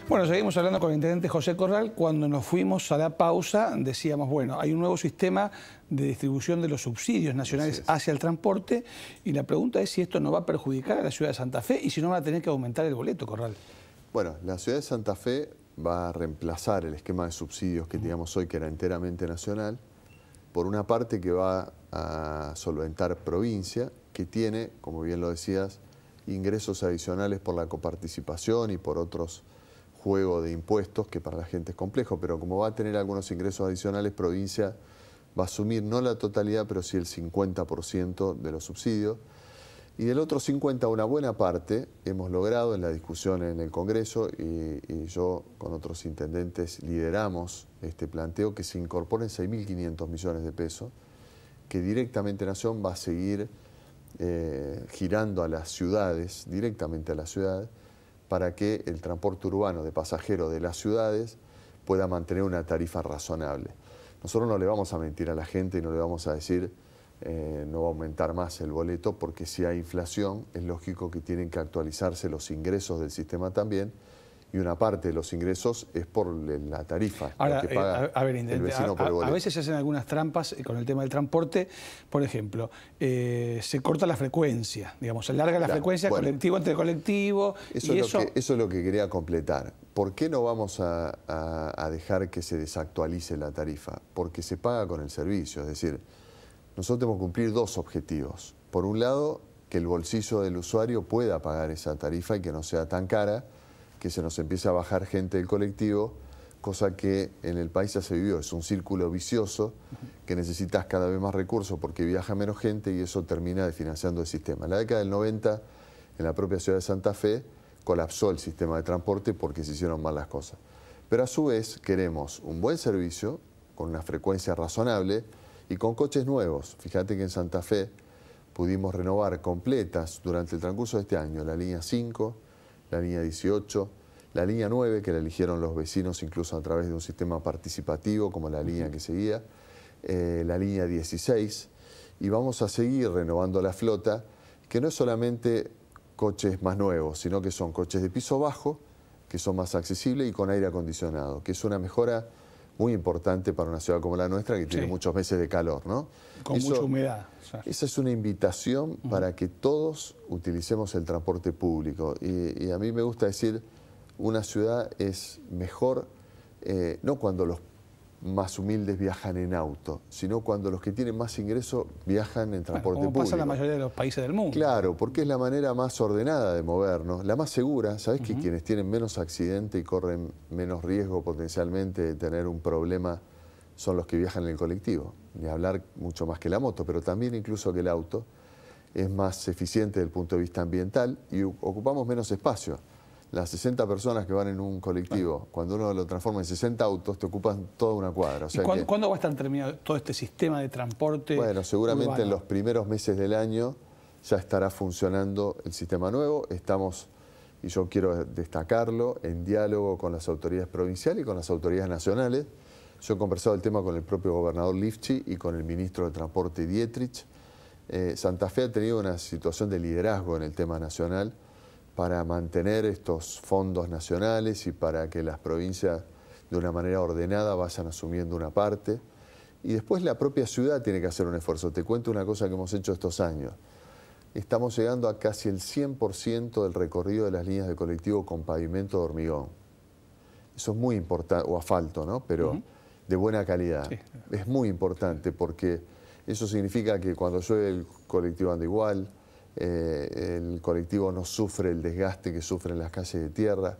Bueno, seguimos hablando con el intendente José Corral. Cuando nos fuimos a la pausa decíamos, bueno, hay un nuevo sistema de distribución de los subsidios nacionales hacia el transporte y la pregunta es si esto no va a perjudicar a la ciudad de Santa Fe y si no van a tener que aumentar el boleto, Corral. Bueno, la ciudad de Santa Fe va a reemplazar el esquema de subsidios que teníamos hoy, que era enteramente nacional, por una parte que va a solventar provincia, que tiene, como bien lo decías, ingresos adicionales por la coparticipación y por otros juegos de impuestos, que para la gente es complejo, pero como va a tener algunos ingresos adicionales, provincia va a asumir no la totalidad, pero sí el 50% de los subsidios. Y del otro 50%, una buena parte, hemos logrado en la discusión en el Congreso, y yo con otros intendentes lideramos este planteo, que se incorporen 6.500 millones de pesos, que directamente Nación va a seguir girando a las ciudades, directamente a las ciudades, para que el transporte urbano de pasajeros de las ciudades pueda mantener una tarifa razonable. Nosotros no le vamos a mentir a la gente y no le vamos a decir no va a aumentar más el boleto, porque si hay inflación es lógico que tienen que actualizarse los ingresos del sistema también, y una parte de los ingresos es por la tarifa. Ahora, que paga el vecino por el boleto. A veces se hacen algunas trampas con el tema del transporte. Por ejemplo, se corta la frecuencia, digamos, se alarga la frecuencia, bueno, colectivo entre colectivo. Eso es lo que quería completar. ¿Por qué no vamos a dejar que se desactualice la tarifa? Porque se paga con el servicio, es decir, nosotros tenemos que cumplir dos objetivos. Por un lado, que el bolsillo del usuario pueda pagar esa tarifa y que no sea tan cara, que se nos empiece a bajar gente del colectivo, cosa que en el país ya se vivió. Es un círculo vicioso que necesitas cada vez más recursos porque viaja menos gente y eso termina desfinanciando el sistema. En la década del 90, en la propia ciudad de Santa Fe, colapsó el sistema de transporte porque se hicieron mal las cosas. Pero a su vez queremos un buen servicio, con una frecuencia razonable y con coches nuevos. Fíjate que en Santa Fe pudimos renovar completas durante el transcurso de este año la línea 5, la línea 18, la línea 9, que la eligieron los vecinos incluso a través de un sistema participativo como la línea que seguía, la línea 16, y vamos a seguir renovando la flota, que no es solamente coches más nuevos, sino que son coches de piso bajo, que son más accesibles y con aire acondicionado, que es una mejora muy importante para una ciudad como la nuestra, que tiene muchos meses de calor, ¿no? Con mucha humedad. Esa es una invitación para que todos utilicemos el transporte público. Y a mí me gusta decir, una ciudad es mejor, no cuando los más humildes viajan en auto, sino cuando los que tienen más ingresos viajan en transporte público. Como pasa en la mayoría de los países del mundo. Claro, porque es la manera más ordenada de movernos, la más segura. ¿Sabés que quienes tienen menos accidente y corren menos riesgo potencialmente de tener un problema son los que viajan en el colectivo? Ni hablar mucho más que la moto, pero también incluso que el auto. Es más eficiente desde el punto de vista ambiental y ocupamos menos espacio. Las 60 personas que van en un colectivo, cuando uno lo transforma en 60 autos, te ocupan toda una cuadra. O sea, ¿Cuándo va a estar terminado todo este sistema de transporte? Bueno, seguramente urbano? En los primeros meses del año ya estará funcionando el sistema nuevo. Estamos, y yo quiero destacarlo, en diálogo con las autoridades provinciales y con las autoridades nacionales. Yo he conversado el tema con el propio gobernador Lifchi y con el ministro de Transporte Dietrich. Santa Fe ha tenido una situación de liderazgo en el tema nacional para mantener estos fondos nacionales y para que las provincias de una manera ordenada vayan asumiendo una parte. Y después la propia ciudad tiene que hacer un esfuerzo. Te cuento una cosa que hemos hecho estos años. Estamos llegando a casi el 100% del recorrido de las líneas de colectivo con pavimento de hormigón. Eso es muy importante, o asfalto, ¿no? Pero de buena calidad. Sí. Es muy importante porque eso significa que cuando llueve el colectivo anda igual, el colectivo no sufre el desgaste que sufren las calles de tierra,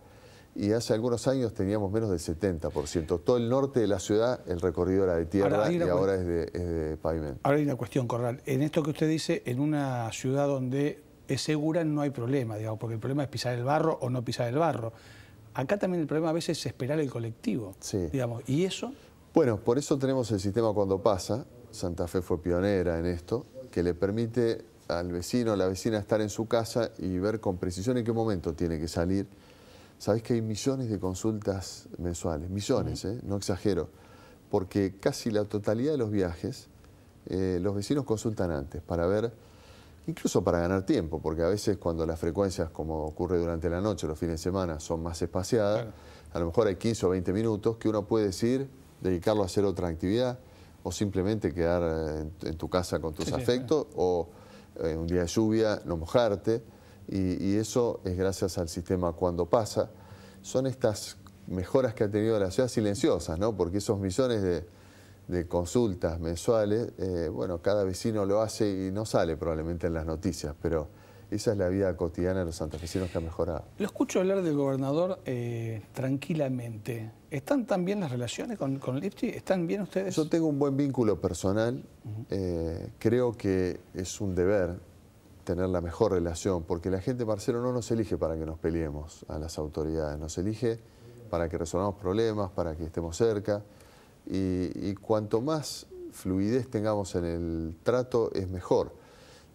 y hace algunos años teníamos menos del 70%. Todo el norte de la ciudad el recorrido era de tierra y ahora es de pavimento. Ahora hay una cuestión, Corral. En esto que usted dice, en una ciudad donde es segura no hay problema, digamos, porque el problema es pisar el barro o no pisar el barro. Acá también el problema a veces es esperar el colectivo, digamos, ¿y eso? Bueno, por eso tenemos el sistema Cuando Pasa. Santa Fe fue pionera en esto, que le permite al vecino o la vecina estar en su casa y ver con precisión en qué momento tiene que salir. Sabés que hay millones de consultas mensuales, millones, no exagero, porque casi la totalidad de los viajes los vecinos consultan antes para ver, incluso para ganar tiempo, porque a veces cuando las frecuencias, como ocurre durante la noche, los fines de semana, son más espaciadas, a lo mejor hay 15 o 20 minutos que uno puede decidir dedicarlo a hacer otra actividad o simplemente quedar en tu casa con tus afectos o en un día de lluvia no mojarte y eso es gracias al sistema Cuando Pasa. Son estas mejoras que ha tenido la ciudad silenciosas, ¿no? Porque esos millones de consultas mensuales, bueno, cada vecino lo hace y no sale probablemente en las noticias, pero esa es la vida cotidiana de los santafesinos que ha mejorado. Lo escucho hablar del gobernador tranquilamente. ¿Están tan bien las relaciones con Lifchit? ¿Están bien ustedes? Yo tengo un buen vínculo personal. Creo que es un deber tener la mejor relación, porque la gente, Marcelo, no nos elige para que nos peleemos a las autoridades, nos elige para que resolvamos problemas, para que estemos cerca. Y cuanto más fluidez tengamos en el trato, es mejor.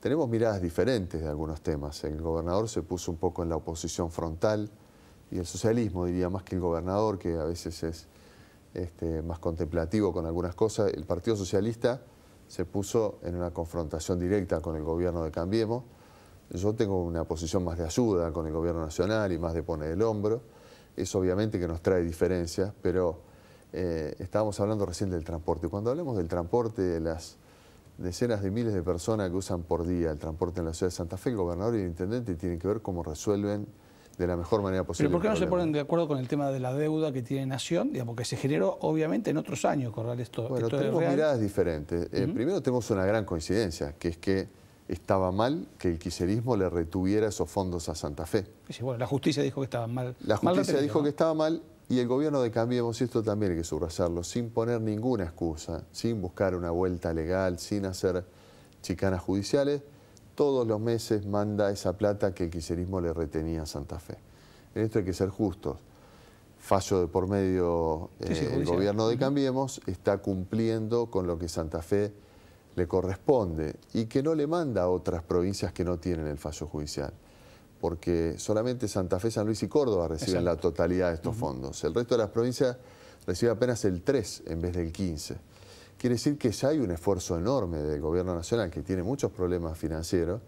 Tenemos miradas diferentes de algunos temas. El gobernador se puso un poco en la oposición frontal y el socialismo, diría, más que el gobernador, que a veces es más contemplativo con algunas cosas. El Partido Socialista se puso en una confrontación directa con el gobierno de Cambiemos. Yo tengo una posición más de ayuda con el gobierno nacional y más de poner el hombro. Eso obviamente que nos trae diferencias, pero estábamos hablando recién del transporte. Cuando hablamos del transporte, de las decenas de miles de personas que usan por día el transporte en la ciudad de Santa Fe, el gobernador y el intendente tienen que ver cómo resuelven de la mejor manera posible. ¿Pero por qué no se ponen de acuerdo con el tema de la deuda que tiene Nación? Digamos, que se generó obviamente en otros años, Corral, esto. Bueno, esto tenemos es real. miradas diferentes. Primero tenemos una gran coincidencia, que es que estaba mal que el kirchnerismo le retuviera esos fondos a Santa Fe. Sí, bueno, la justicia dijo que estaba mal. La justicia dijo ¿no? que estaba mal y el gobierno de Cambiemos, y esto también hay que subrayarlo, sin poner ninguna excusa, sin buscar una vuelta legal, sin hacer chicanas judiciales, todos los meses manda esa plata que el kirchnerismo le retenía a Santa Fe. En esto hay que ser justos. Fallo de por medio, el gobierno de Cambiemos está cumpliendo con lo que Santa Fe le corresponde y que no le manda a otras provincias que no tienen el fallo judicial, porque solamente Santa Fe, San Luis y Córdoba reciben la totalidad de estos fondos. El resto de las provincias recibe apenas el 3 en vez del 15. Quiere decir que ya hay un esfuerzo enorme del gobierno nacional, que tiene muchos problemas financieros,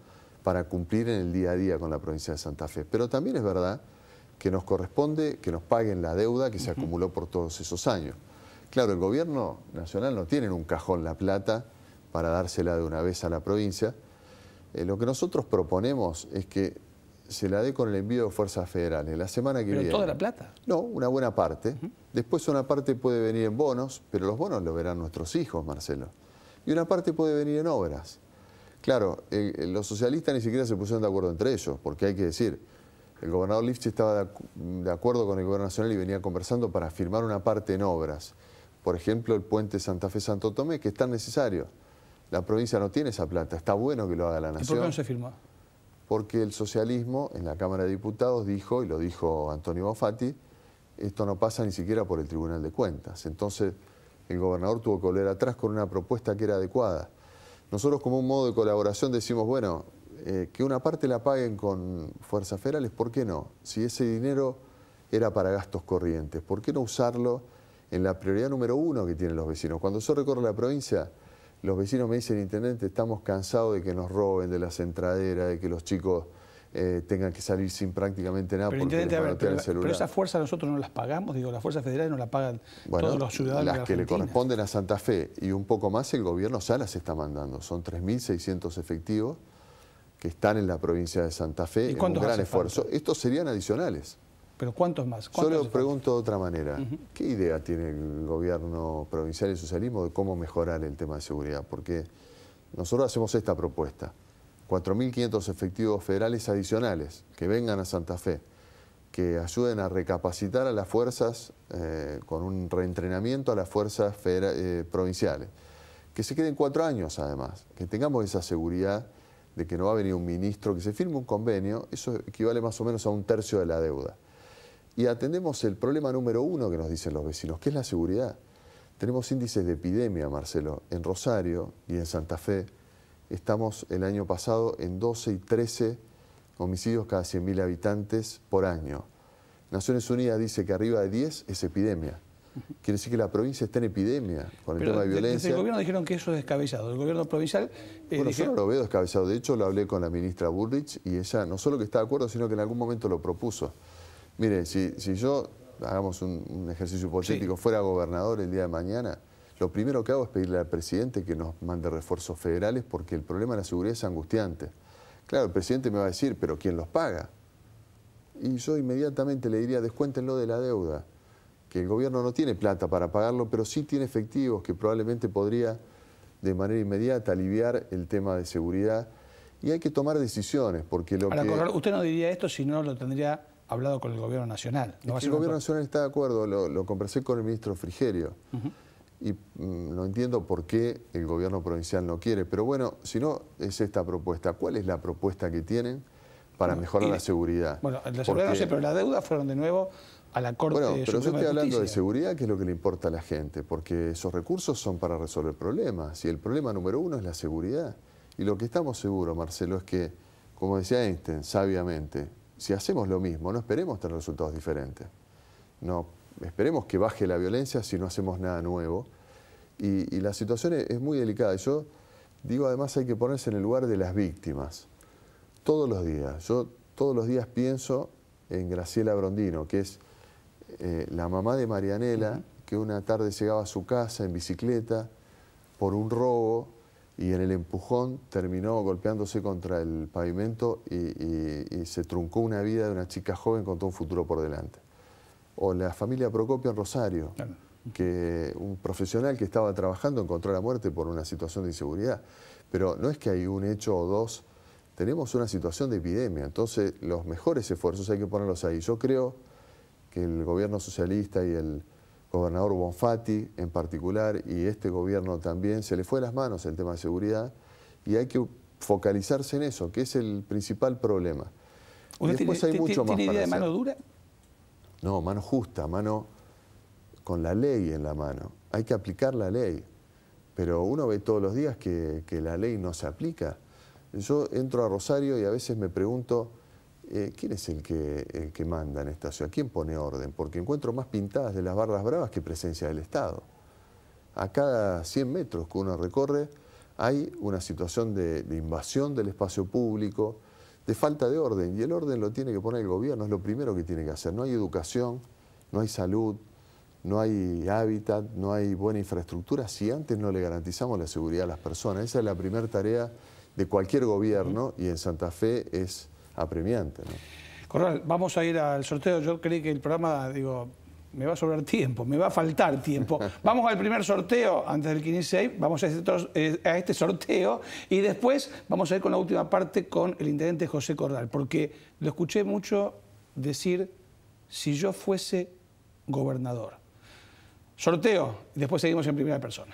para cumplir en el día a día con la provincia de Santa Fe. Pero también es verdad que nos corresponde que nos paguen la deuda que se acumuló por todos esos años. Claro, el gobierno nacional no tiene en un cajón la plata para dársela de una vez a la provincia. Lo que nosotros proponemos es que se la dé con el envío de fuerzas federales. La semana que viene. ¿Pero toda la plata? No, una buena parte. Después una parte puede venir en bonos, pero los bonos lo verán nuestros hijos, Marcelo. Y una parte puede venir en obras. Claro, los socialistas ni siquiera se pusieron de acuerdo entre ellos, porque hay que decir, el gobernador Lifchit estaba de acuerdo con el gobierno nacional y venía conversando para firmar una parte en obras. Por ejemplo, el puente Santa Fe-Santo Tomé, que es tan necesario. La provincia no tiene esa plata, está bueno que lo haga la Nación. ¿Y por qué no se firmó? Porque el socialismo en la Cámara de Diputados dijo, y lo dijo Antonio Bonfatti, esto no pasa ni siquiera por el Tribunal de Cuentas. Entonces el gobernador tuvo que volver atrás con una propuesta que era adecuada. Nosotros como un modo de colaboración decimos, bueno, que una parte la paguen con fuerzas federales, ¿por qué no? Si ese dinero era para gastos corrientes, ¿por qué no usarlo en la prioridad número 1 que tienen los vecinos? Cuando yo recorro la provincia, los vecinos me dicen, intendente, estamos cansados de que nos roben, de las entraderas, de que los chicos tengan que salir sin prácticamente nada porque les manotean el celular. Pero esas fuerzas nosotros no las pagamos, digo, las fuerzas federales no las pagan todos los ciudadanos de la Argentina. Las que le corresponden a Santa Fe y un poco más el gobierno ya las está mandando. Son 3.600 efectivos que están en la provincia de Santa Fe en un gran esfuerzo. Falta? Estos serían adicionales. ¿Pero cuántos más? Yo le pregunto de otra manera. ¿Qué idea tiene el gobierno provincial y el socialismo de cómo mejorar el tema de seguridad? Porque nosotros hacemos esta propuesta. 4.500 efectivos federales adicionales que vengan a Santa Fe, que ayuden a recapacitar a las fuerzas con un reentrenamiento a las fuerzas provinciales. Que se queden 4 años además, que tengamos esa seguridad de que no va a venir un ministro, que se firme un convenio, eso equivale más o menos a 1/3 de la deuda. Y atendemos el problema número 1 que nos dicen los vecinos, que es la seguridad. Tenemos índices de epidemia, Marcelo, en Rosario y en Santa Fe. Estamos el año pasado en 12 y 13 homicidios cada 100.000 habitantes por año. Naciones Unidas dice que arriba de 10 es epidemia. Quiere decir que la provincia está en epidemia con el tema de violencia. Desde el gobierno dijeron que eso es descabellado. El gobierno provincial... Bueno, yo no lo veo descabellado. De hecho, lo hablé con la ministra Bullrich y ella no solo que está de acuerdo, sino que en algún momento lo propuso. Mire, si yo hagamos un ejercicio hipotético, Sí. fuera gobernador el día de mañana, lo primero que hago es pedirle al presidente que nos mande refuerzos federales porque el problema de la seguridad es angustiante. Claro, el presidente me va a decir, pero ¿quién los paga? Y yo inmediatamente le diría, descuéntenlo de la deuda, que el gobierno no tiene plata para pagarlo, pero sí tiene efectivos que probablemente podría de manera inmediata aliviar el tema de seguridad. Y hay que tomar decisiones, porque lo Ahora, que... Corral, usted no diría esto si no lo tendría hablado con el gobierno nacional. Es que el gobierno nacional está de acuerdo, lo conversé con el ministro Frigerio. Y no entiendo por qué el gobierno provincial no quiere. Pero bueno, si no es esta propuesta, ¿cuál es la propuesta que tienen para mejorar la seguridad? Bueno, la seguridad no sé, pero la deuda fueron de nuevo a la Corte Bueno, pero yo Suprema estoy hablando de Justicia. seguridad, que es lo que le importa a la gente, porque esos recursos son para resolver problemas. Y el problema número uno es la seguridad. Y lo que estamos seguros, Marcelo, es que, como decía Einstein, sabiamente, si hacemos lo mismo, no esperemos tener resultados diferentes. No esperemos que baje la violencia si no hacemos nada nuevo. Y la situación es muy delicada. Yo digo, además, hay que ponerse en el lugar de las víctimas. Todos los días. Yo todos los días pienso en Graciela Brondino, que es la mamá de Marianela, que una tarde llegaba a su casa en bicicleta por un robo y en el empujón terminó golpeándose contra el pavimento y se truncó una vida de una chica joven con todo un futuro por delante. O la familia Procopio en Rosario, que un profesional que estaba trabajando encontró la muerte por una situación de inseguridad. Pero no es que hay un hecho o dos, tenemos una situación de epidemia, entonces los mejores esfuerzos hay que ponerlos ahí. Yo creo que el gobierno socialista y el gobernador Bonfatti en particular, y este gobierno también, se le fue de las manos el tema de seguridad y hay que focalizarse en eso, que es el principal problema. Y después hay mucho más ¿Tiene idea de para mano hacer. dura? No, mano justa, mano con la ley en la mano. Hay que aplicar la ley, pero uno ve todos los días que la ley no se aplica. Yo entro a Rosario y a veces me pregunto, ¿quién es el que manda en esta ciudad? ¿Quién pone orden? Porque encuentro más pintadas de las barras bravas que presencia del Estado. A cada 100 metros que uno recorre hay una situación de invasión del espacio público, de falta de orden, y el orden lo tiene que poner el gobierno, es lo primero que tiene que hacer. No hay educación, no hay salud, no hay hábitat, no hay buena infraestructura si antes no le garantizamos la seguridad a las personas. Esa es la primera tarea de cualquier gobierno y en Santa Fe es apremiante, ¿no? Corral, vamos a ir al sorteo. Yo creí que el programa, digo, me va a sobrar tiempo, me va a faltar tiempo. Vamos al primer sorteo antes del 15, vamos a este sorteo y después vamos a ir con la última parte con el intendente José Corral, porque lo escuché mucho decir, si yo fuese gobernador. Sorteo y después seguimos en primera persona.